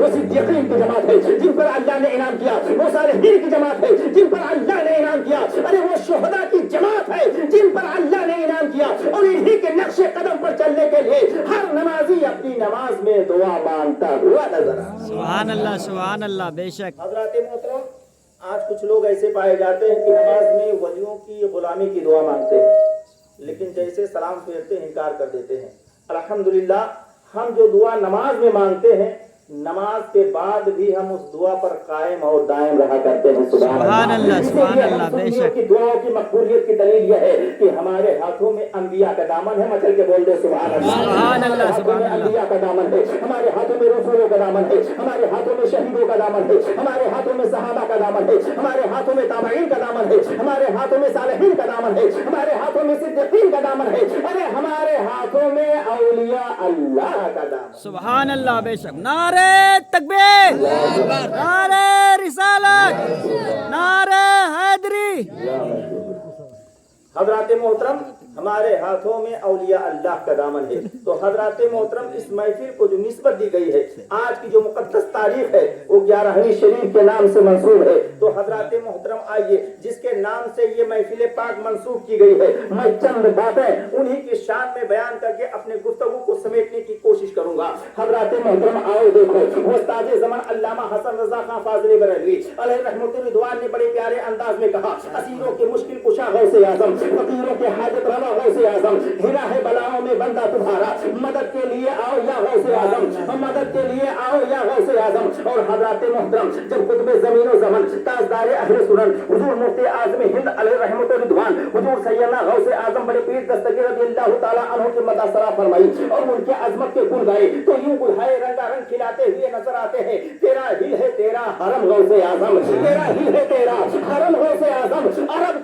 وہ صدیقین کی جماعت ہے جن پر اللہ نے انعام کیا، وہ صالحین کی جماعت ہے جن پر اللہ نے انعام کیا، ارے وہ شہداء کی جماعت ہے جن پر اللہ نے انعام کیا، اور انہی کے نقش قدم پر چلنے کے لیے ہر نمازی اپنی نماز میں دعا مانگتا ہوا نظر آتا۔ سبحان اللہ بے شک۔ حضرات محترم، آج کچھ لوگ ایسے پائے جاتے ہیں کہ نماز میں ولیوں کی غلامی کی دعا مانگتے ہیں، لیکن جیسے سلام پھیرتے ہیں انکار کر دیتے ہیں۔ الحمدللہ ہم جو دعا نماز میں مانگتے ہیں، نماز کے بعد بھی ہم اس دعا پر قائم اور دائم رہا کرتے ہیں۔ سبحان اللہ بے شک۔ کی دعاؤں کی مقبولیت کی دلیل یہ ہے کہ ہمارے ہاتھوں میں انبیاء کا دامن ہے، مچل کے بول دے سبحان اللہ۔ سبحان اللہ، ہمارے ہاتھوں میں انبیاء کا دامن ہے، ہمارے ہاتھوں میں رسولوں کا دامن ہے، ہمارے ہاتھوں میں شہیدوں کا دامن ہے، ہمارے ہاتھوں میں صحابہ کا دامن ہے، ہمارے ہاتھوں میں تابعین کا دامن ہے، ہمارے ہاتھوں میں صالحین کا دامن ہے، ہمارے ہاتھوں میں صدیقین کا دامن ہے، ارے ہمارے ہاتھوں میں اولیاء اللہ کا دامن۔ سبحان اللہ بے شک۔ نعرہ تکبیر، نعرہ رسالت، نعرہ حیدری۔ حضرات محترم، ہمارے ہاتھوں میں اولیاء اللہ کا دامن ہے، تو حضرات محترم اس محفل کو جو نسبت دی گئی ہے، آج کی جو مقدس تاریخ ہے وہ 11ویں شریف کے نام سے منسوب ہے، تو حضرات محترم آئیے جس کے نام سے یہ محفل پاک منسوب کی گئی ہے، میں چند باتیں انہی کی شان میں بیان کر کے اپنے گفتگو کو سمیٹنے کی کوشش کروں گا۔ حضرات محترم آؤ دیکھو، استاد زمان علامہ حسن رضا خان فاضلی بریلوی علیہ رحمۃ الرضوان نے بڑے پیارے انداز میں کہا، اسیروں کے مشکل کشا غوث اعظم، فقیروں کے حاجت روا غوث اعظم، گھرا ہے بلاؤں میں بندہ تمہارا، مدد کے لیے آؤ یا غوث اعظم، مدد کے لیے آؤ یا غوث اعظم۔ اور حضرات محترم جب قطب زمین و زمن، تاجدار اہل سنن، حضور مفتی اعظم ہند علیہ رحمۃ الرضوان، حضور سیدنا غوث اعظم بڑے پیر دستگیر رضی اللہ تعالیٰ عنہ کی مدح سرا فرمائی اور ان کے عظمت کے گن گائے تو یوں بلہائے رنگا رنگ کھلاتے ہوئے نظر آتے ہیں، تیرا ہل ہے تیرا حرم غوث اعظم، تیرا ہل ہے تیرا حرم غوث اعظم، عرب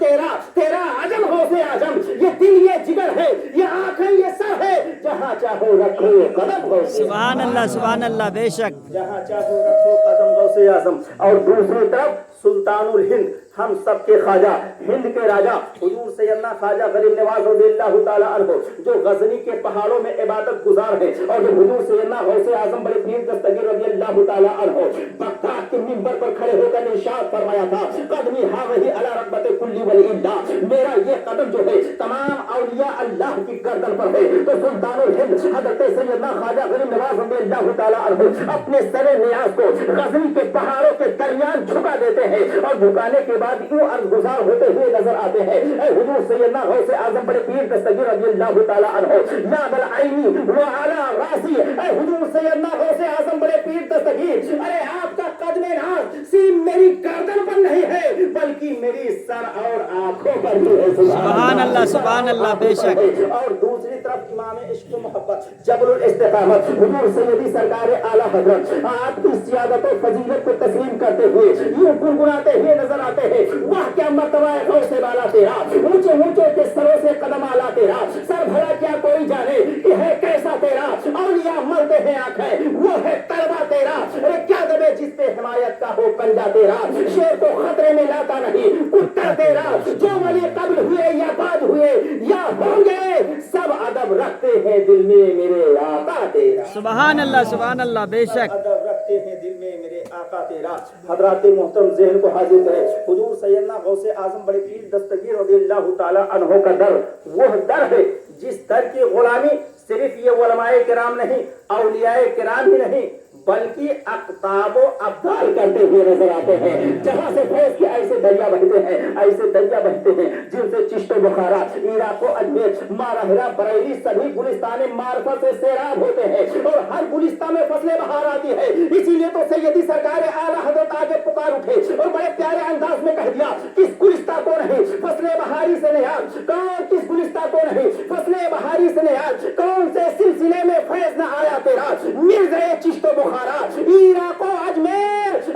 تیرا عجم غوث اعظم، یہ دل یہ جگر ہے، یہ آنکھیں یہ سر ہے، جہاں چاہو رکھو قدم غوث سبحان اللہ بے شک۔ جہاں چاہو رکھو قدم غوث اعظم۔ اور دوسری طرف سلطان الہند، ہم سب کے خواجہ، ہند کے راجا حضور سیدنا خواجہ غریب نواز رضی اللہ تعالیٰ عنہ، جو غزنی کے پہاڑوں میں عبادت گزار ہیں، اور جو حضور سیدنا غوث اعظم بڑے پیر دستگیر رضی اللہ تعالیٰ عنہ بغداد کے منبر پر کھڑے ہو کر ارشاد فرمایا تھا، قدمی ہاوہی علی رغبت کل ولی اللہ، میرا یہ قدم جو ہے تمام اولیاء اللہ کی گردن پر ہے۔ تو سلطان الہند حضرت سیدنا خواجہ غریب نواز رضی اللہ تعالیٰ عنہ اپنے سر نیاز کو غزنی کے پہاڑوں کے درمیان جھکا دیتے ہیں، اور جھکانے کے بعد یوں عرض گزار ہوتے ہوئے نظر آتے ہیں، اے حضور سیدنا غوث اعظم بڑے پیر دستگیر رضی اللہ تعالیٰ عنہ، یا بالعینی وعلی راسی، اے حضور سیدنا غوث اعظم بڑے پیر دستگیر، ارے آپ کا قدم ناز صرف میری گردن پر نہیں ہے بلکہ میری سر اور آنکھوں پر بھی ہے۔ سبحان اللہ بے شک۔ اور دوسری طرف امام عشق و محبت جبل الاستقامت حضور سیدی سرکار اعلیٰ حضرت آپ کی سیادت و فضیلت کو تسلیم کرتے ہوئے یوں گنگناتے ہوئے نظر آتے ہیں، واہ کیا مرتبہ ہے غوث بالا تیرا، اونچے اونچے کے سروں سے قدم آلا تیرا، سر بھلا کیا کوئی جانے کہ ہے کیسا تیرا، اولیاء مرتے ہیں آنکھیں وہ ہے طلبہ تیرا، ارے کیا دبے جس پہ حمایت کا ہو پنجہ تیرا، شیر کو خطرے میں لاتا نہیں کتا تیرا، جو ولی قبل ہوئے یا بعد ہوئے یا ہوں گے سب ادب رکھتے ہیں دل میں میرے آقا تیرا۔ سبحان اللہ بے شک۔ ادب رکھتے ہیں دل میں میرے آقا تیرا۔ حضرات محترم ذہن کو حاضر کرے، حضور سیدنا غوث اعظم بڑے پیر دستگیر رضی اللہ تعالیٰ عنہ کا در وہ در ہے جس در کی غلامی صرف یہ علماء کرام نہیں، اولیاء کرام ہی نہیں بلکہ اقطاب و ابدال کرتے ہوئے نظر آتے ہیں، جہاں سے فیض کے ایسے دریا بہتے ہیں، ایسے دریا بہتے ہیں جن سے چشت و بخارا، عراق و اجمیر، ماراہرا، بریلی سبھی گلستان معرفت سے سیراب ہوتے ہیں، اور ہر گلستان میں فصل بہار آتی ہے۔ اسی لیے تو سیدی سرکار اعلیٰ حضرت آگے پکار اٹھے اور بڑے پیارے انداز میں کہہ دیا، کس گلستہ کو نہیں فصل بہاری سے نیاز، کون کس گلستہ کو نہیں فصل بہاری سے نیاز، کون سے سلسلے میں فیض نہ آیا تیرا، مرزا چشت و بخارا، عراق و اجمیر،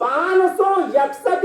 561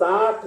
60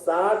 60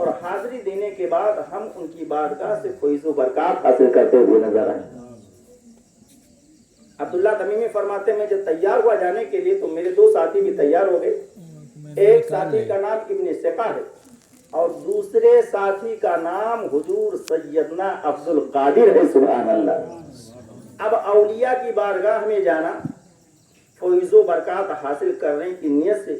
اور حاضری دینے کے بعد ہم ان کی بارگاہ سے فیض و برکات حاصل کرتے ہوئے نظر آئے. عبداللہ تمیمی فرماتے ہیں میں جب تیار ہوا جانے کے لیے تو میرے 2 ساتھی بھی تیار ہو گئے. ایک ساتھی کا نام ابن سقا ہے اور دوسرے ساتھی کا نام حضور سیدنا عبد القادر ہے. سبحان اللہ. اب اولیاء کی بارگاہ میں جانا فیض و برکات حاصل کرنے کی نیت سے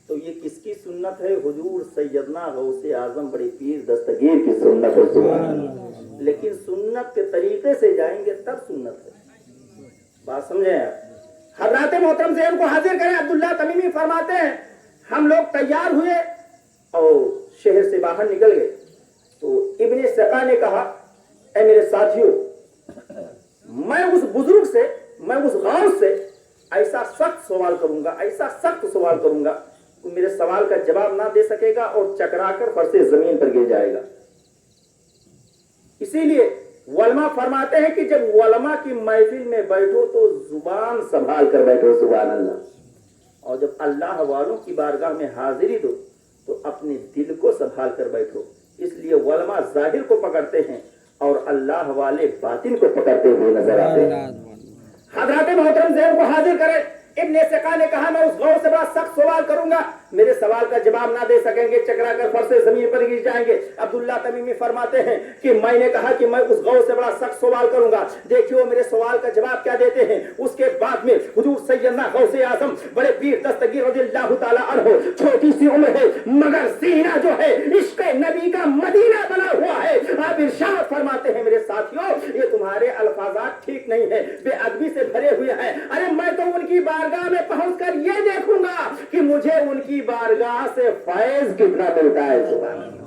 تو یہ کس کی سنت ہے؟ حضور سیدنا غوث اعظم بڑے پیر دستگیر کی سنت ہے. سبحان اللہ. لیکن سنت کے طریقے سے جائیں گے تب سنت ہے. بات سمجھیں آپ. حضرات محترم ذہن کو حاضر کریں. عبداللہ تمیمی فرماتے ہیں ہم لوگ تیار ہوئے اور شہر سے باہر نکل گئے تو ابن سقا نے کہا اے میرے ساتھیوں میں اس بزرگ سے میں اس غوث سے ایسا سخت سوال کروں گا ایسا سخت سوال کروں گا کہ میرے سوال کا جواب نہ دے سکے گا اور چکرا کر فرش زمین پر گر جائے گا. اسی لیے علماء فرماتے ہیں کہ جب علماء کی محفل میں بیٹھو تو زبان سنبھال کر بیٹھو. سبحان اللہ. اور جب اللہ والوں کی بارگاہ میں حاضری دو تو اپنے دل کو سنبھال کر بیٹھو. اس لیے علماء ظاہر کو پکڑتے ہیں اور اللہ والے باطن کو پکڑتے ہوئے نظر آتے ہیں. حضرات محترم ذہن کو حاضر کریں. ابن سقا نے کہا میں اس غور سے بڑا سخت سوال کروں گا میرے سوال کا جواب نہ دے سکیں گے چکرا کر فرش زمین پر گر جائیں گے. عبداللہ تمیمی فرماتے ہیں کہ میں نے کہا کہ میں اس غور سے بڑا سخت سوال کروں گا. دیکھیے میرے سوال کا جواب کیا دیتے ہیں. اس کے بعد میں حضور سیدنا غوث اعظم بڑے پیر دستگیر رضی اللہ تعالی عنہ چھوٹی سی عمر ہے مگر سینہ جو ہے عشق نبی کا مدینہ بنا ہوا ہے. آپ ارشاد فرماتے ہیں میرے ساتھیوں یہ تمہارے الفاظات ٹھیک نہیں ہے بے ادبی سے بھرے ہوئے ہیں. ارے میں تو ان کی بارگاہ میں پہنچ کر یہ دیکھوں گا کہ مجھے ان کی بارگاہ سے فیض کتنا ملتا ہے. سبحان اللہ.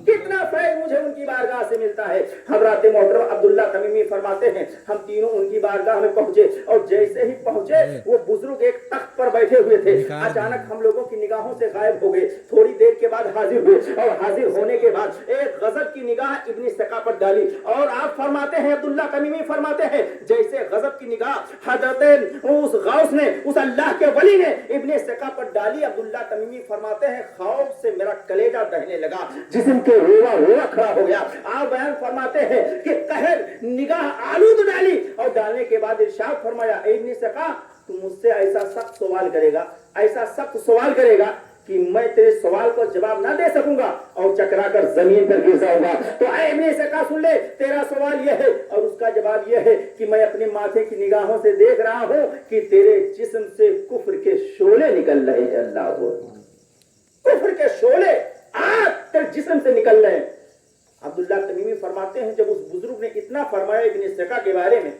کتنا فیض مجھے ان کی بارگاہ سے ملتا ہے. حضرات محترم عبداللہ تمیمی فرماتے ہیں ہم تینوں ان کی بارگاہ میں پہنچے اور جیسے ہی پہنچے وہ بزرگ ایک تخت پر بیٹھے ہوئے تھے. اچانک ہم لوگوں کی نگاہوں سے غائب ہو گئے. تھوڑی دیر کے بعد حاضر ہوئے اور حاضر ہونے کے بعد ایک غضب کی نگاہ ابن سقا پر ڈالی اور آپ فرماتے ہیں عبداللہ تمیمی فرماتے ہیں جیسے غضب کی نگاہ حضرت اس غوث نے اس اللہ کے ولی نے ابن سقا پر ڈالی. عبداللہ تمیمی فرماتے ہیں خوف سے میرا کلیجہ دہنے لگا جسم کے رونا رونا کھڑا ہو گیا. آپ بیان فرماتے ہیں کہ قہر نگاہ آلود ڈالی اور ڈالنے کے بعد ارشاد فرمایا اے ابن سقا تو مجھ سے ایسا سخت سوال کرے گا ایسا سخت سوال کرے گا کہ میں تیرے سوال کو جواب نہ دے سکوں گا اور چکرا کر زمین پر گر جاؤں گا. تو اے ابن سقا سن لے تیرا سوال یہ ہے اور اس کا جواب یہ ہے کہ میں اپنے ماتھے کی نگاہوں سے دیکھ رہا ہوں کہ تیرے جسم سے کفر کے شعلے نکل رہے ہیں. اللہ کفر کے شعلے آج تیرے جسم سے نکل رہے ہیں. عبداللہ تمیمی فرماتے ہیں جب اس بزرگ نے اتنا فرمایا ابن سقا کے بارے میں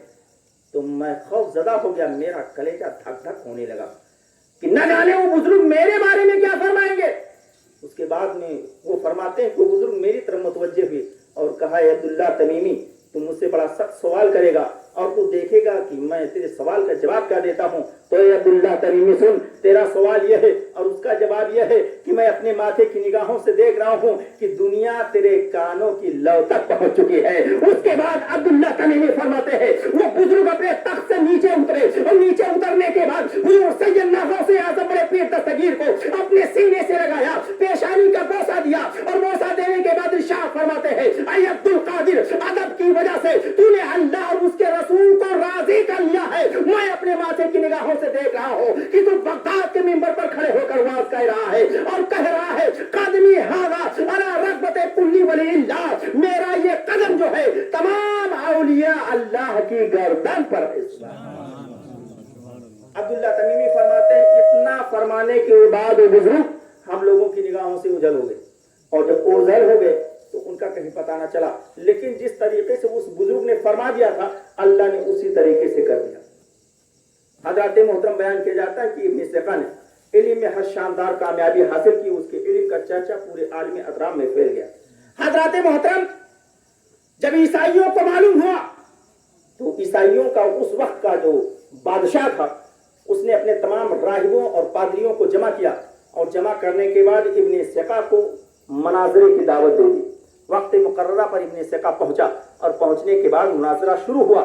تو میں خوف زدہ ہو گیا. میرا کلیجہ دھک دھک ہونے لگا کہ نہ جانے وہ بزرگ میرے بارے میں کیا فرمائیں گے. اس کے بعد میں وہ فرماتے ہیں کہ وہ بزرگ میری طرف متوجہ ہوئے اور کہا اے عبداللہ تمیمی تو مجھ سے بڑا سخت سوال کرے گا اور تو دیکھے گا کہ میں تیرے سوال کا جواب کیا دیتا ہوں. تو اے عبداللہ تمیمی سن تیرا سوال یہ ہے اور اس کا جواب یہ ہے کہ میں اپنے ماتھے کی نگاہوں سے دیکھ رہا ہوں کہ دنیا تیرے کانوں کی لو تک پہنچ چکی ہے. اس کے بعد عبداللہ تمیمی فرماتے ہیں وہ بزرگ اپنے تخت سے نیچے اترے اور نیچے اترنے کے بعد حضور سیدنا غوث اعظم بڑے پیر دستگیر کو اپنے سینے سے لگایا پیشانی کا بوسہ دیا اور بوسہ دینے کے بعد ارشاد فرماتے ہیں اے عبد القادر ادب کی وجہ سے تو نے اللہ اور اس کے رسول کو راضی کر لیا ہے. میں اپنے ماتھے کی نگاہوں سے دیکھ رہا ہوں کہ تو بغداد کے منبر پر کھڑے ہو کر واز کہہ رہا ہے اور کہہ رہا ہے قدمی ھذا علی رغبت کل ولی اللہ میرا یہ قدم جو ہے تمام اولیاء اللہ کی گردن پر ہے. عبداللہ تمیمی فرماتے ہیں اتنا فرمانے کے بعد وہ بزرگ ہم لوگوں کی نگاہوں سے اوجھل ہو گئے اور جب اوجھل ہو گئے تو ان کا کہیں پتہ نہ چلا. لیکن جس طریقے سے اس بزرگ نے فرما دیا تھا اللہ نے اسی طریقے سے کر دیا. حضرات محترم بیان کیا جاتا ہے کہ ابن سقا نے علم میں ہر شاندار کامیابی حاصل کی. اس کے علم کا چرچا پورے عالم اطراف میں پھیل گیا. حضرات محترم جب عیسائیوں کو معلوم ہوا تو عیسائیوں کا اس وقت کا جو بادشاہ تھا اس نے اپنے تمام راہبوں اور پادریوں کو جمع کیا اور جمع کرنے کے بعد ابن سقا کو مناظرے کی دعوت دے دی. وقت مقررہ پر ابن سقا پہنچا اور پہنچنے کے بعد مناظرہ شروع ہوا.